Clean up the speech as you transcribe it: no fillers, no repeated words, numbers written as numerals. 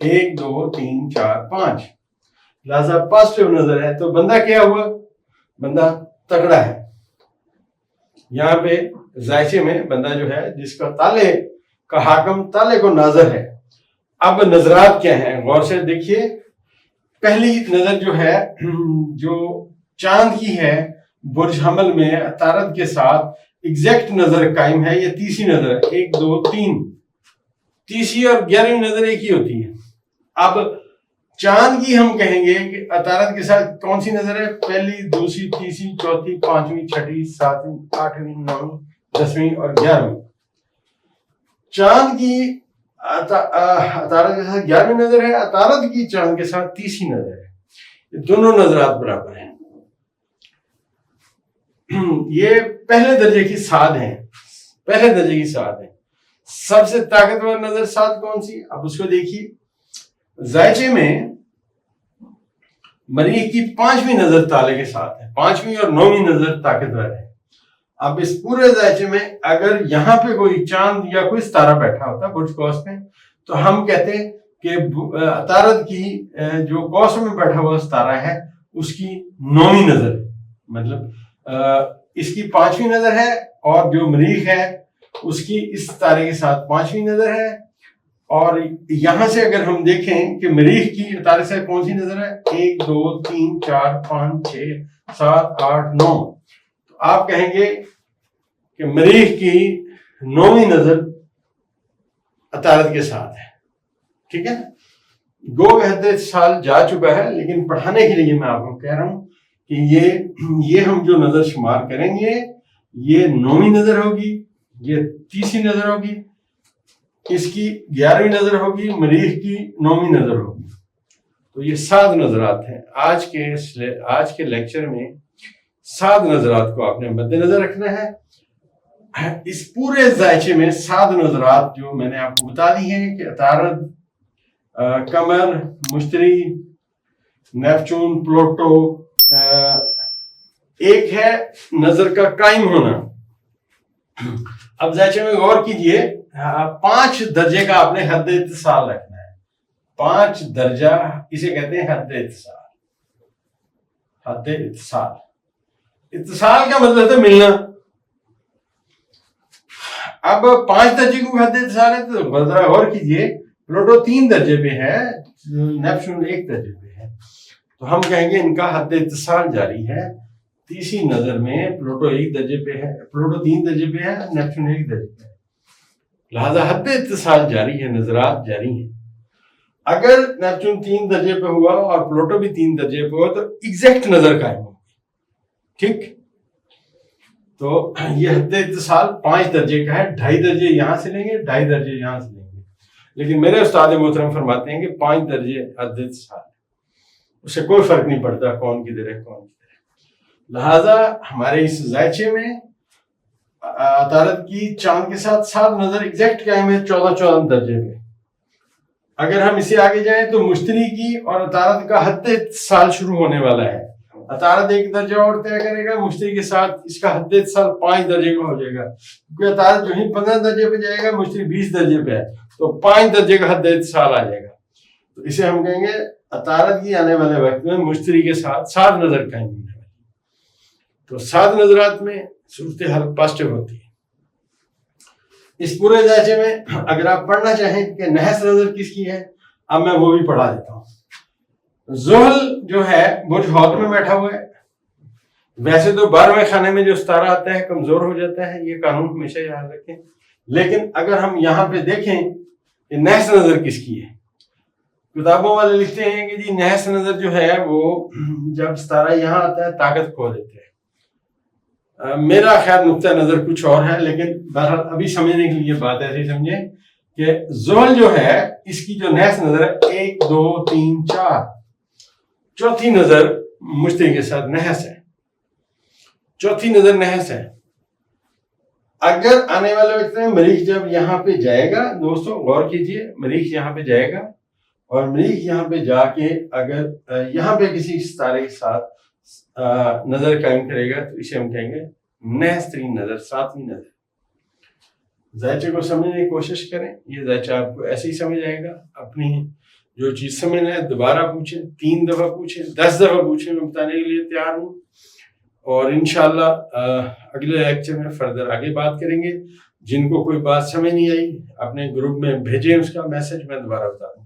1 2 3 4 5। لہذا پازیٹو نظر ہے. تو بندہ کیا ہوا؟ بندہ تگڑا ہے. یہاں پہ ذائچے میں بندہ جو ہے جس کا تالے کا حاکم تالے کو ناظر ہے. اب نظرات کیا ہیں غور سے دیکھیے. پہلی نظر جو ہے جو چاند کی ہے برج حمل میں عطارد کے ساتھ ایگزیکٹ نظر قائم ہے. یہ تیسری نظر ہے. 1 2 3 تیسری اور 11ویں نظر ایک ہی ہوتی ہے. اب چاند کی ہم کہیں گے کہ عطارد کے ساتھ کون سی نظر ہے؟ پہلی، دوسری، تیسری، چوتھی، پانچویں، چھٹی، ساتویں، آٹھویں، نویں، 10ویں اور 11ویں. چاند کی عطارد کے ساتھ 11ویں نظر ہے. عطارد کی چاند کے ساتھ تیسری نظر ہے. یہ دونوں نظرات برابر ہیں. یہ پہلے درجے کی سعد ہیں. پہلے درجے کی سعد ہیں. سب سے طاقتور نظر سعد کون سی؟ اب اس کو دیکھیے. ذائچے میں مریخ کی 5ویں نظر تالے کے ساتھ ہے. 5ویں اور 9ویں نظر طاقتور ہے. اب اس پورے ذائچے میں اگر یہاں پہ کوئی چاند یا کوئی ستارہ بیٹھا ہوتا برج قوس میں تو ہم کہتے ہیں کہ عطارد کی جو قوس میں بیٹھا ہوا ستارہ ہے اس کی 9ویں نظر، مطلب اس کی 5ویں نظر ہے، اور جو مریخ ہے اس کی اس ستارے کے ساتھ 5ویں نظر ہے. اور یہاں سے اگر ہم دیکھیں کہ مریخ کی عطارد سے کون سی نظر ہے؟ 1 2 3 4 5 6 7 8 9. تو آپ کہیں گے کہ مریخ کی 9ویں نظر عطارد کے ساتھ ہے. ٹھیک ہے. گو حد سال جا چکا ہے، لیکن پڑھانے کے لیے میں آپ کو کہہ رہا ہوں کہ یہ ہم جو نظر شمار کریں گے یہ 9ویں نظر ہوگی، یہ تیسری نظر ہوگی، اس کی 11ویں نظر ہوگی، مریخ کی 9ویں نظر ہوگی. تو یہ 7 نظرات ہیں. آج کے لیکچر میں 7 نظرات کو آپ نے مد نظر رکھنا ہے. اس پورے ذائچے میں 7 نظرات جو میں نے آپ کو بتا دی ہیں کہ عطارد، قمر، مشتری، نیپچون، پلوٹو. ایک ہے نظر کا قائم ہونا. اب ذائچے میں غور کیجئے. 5 درجے کا آپ نے حد اتصال رکھنا ہے. 5 درجہ اسے کہتے ہیں حد اتصال. حد اتصال، اتصال کا مطلب ہے ملنا. اب 5 درجے کو حد اتصال ہے تو ذرا غور کیجئے. پلوٹو 3 درجے پہ ہے، نیپچون 1 درجے پہ ہے. تو ہم کہیں گے ان کا حد اتصال جاری ہے. تیسری نظر میں پلوٹو 1 درجے پہ ہے، پلوٹو 3 درجے پہ ہے، نیپچون 1 درجے پہ ہے. لہذا حد اتصال جاری ہے، نظرات جاری ہیں. اگر نیپچون 3 درجے پہ ہوا اور پلوٹو بھی 3 درجے پہ ہوا تو ایگزیکٹ نظر قائم ہوگی. ٹھیک. تو یہ حد اتصال 5 درجے کا ہے. 2.5 درجے یہاں سے لیں گے، 2.5 درجے یہاں سے لیں گے. لیکن میرے استاد محترم فرماتے ہیں کہ 5 درجے حد اتصال ہے. اس سے کوئی فرق نہیں پڑتا کون کدھر ہے کون کدھر ہے. لہذا ہمارے اس ذائچے میں عطارد کی چاند کے ساتھ 7 نظر ایگزیکٹ قائم ہے 14 درجے پہ. اگر ہم اسے آگے جائیں تو مشتری کی اور عطارد کا حد اتصال شروع ہونے والا ہے. عطارد 1 درجہ اور طے کرے گا، مشتری کے ساتھ اس کا حد اتصال 5 درجے کا ہو جائے گا. کیونکہ عطارد جو ہی 15 درجے پہ جائے گا، مشتری 20 درجے پہ ہے تو 5 درجے کا حد اتصال آ جائے گا. تو اسے ہم کہیں گے عطارد کی آنے والے وقت میں مشتری کے ساتھ 7 نظر قائم ہونے والی. تو 7 نظرات میں صورتحال پازیٹو ہوتی ہے. اس پورے ذائچے میں اگر آپ پڑھنا چاہیں کہ نحس نظر کس کی ہے، اب میں وہ بھی پڑھا دیتا ہوں. زحل جو ہے برج حوت میں بیٹھا ہوا ہے. ویسے تو 12ویں خانے میں جو ستارہ آتا ہے کمزور ہو جاتا ہے، یہ قانون ہمیشہ یاد رکھیں. لیکن اگر ہم یہاں پہ دیکھیں کہ نحس نظر کس کی ہے، کتابوں والے لکھتے ہیں کہ جی نحس نظر جو ہے وہ جب ستارہ یہاں آتا ہے طاقت کھو دیتے ہیں. میرا خیال نقطہ نظر کچھ اور ہے، لیکن بہرحال ابھی سمجھنے کے لیے بات ایسی سمجھیں کہ زحل جو ہے اس کی جو نحس نظر ہے 1 2 3 4، چوتھی نظر مشتری کے ساتھ نحس ہے. چوتھی نظر نحس ہے. اگر آنے والے وقت میں مریخ جب یہاں پہ جائے گا، دوستوں غور کیجئے، مریخ یہاں پہ جائے گا اور مریخ یہاں پہ جا کے اگر یہاں پہ کسی ستارے کے ساتھ نظر قائم کرے گا تو اسے ہم کہیں گے نحس ترین نظر، 7ویں نظر. ذائچے کو سمجھنے کی کوشش کریں. یہ ذائچہ آپ کو ایسے ہی سمجھ آئے گا. اپنی جو چیز سمجھنا ہے دوبارہ پوچھیں، 3 دفعہ پوچھیں، 10 دفعہ پوچھیں، میں بتانے کے لیے تیار ہوں. اور انشاءاللہ اگلے لیکچر میں فردر آگے بات کریں گے. جن کو کوئی بات سمجھ نہیں آئی اپنے گروپ میں بھیجیں اس کا میسج، میں دوبارہ بتا دوں.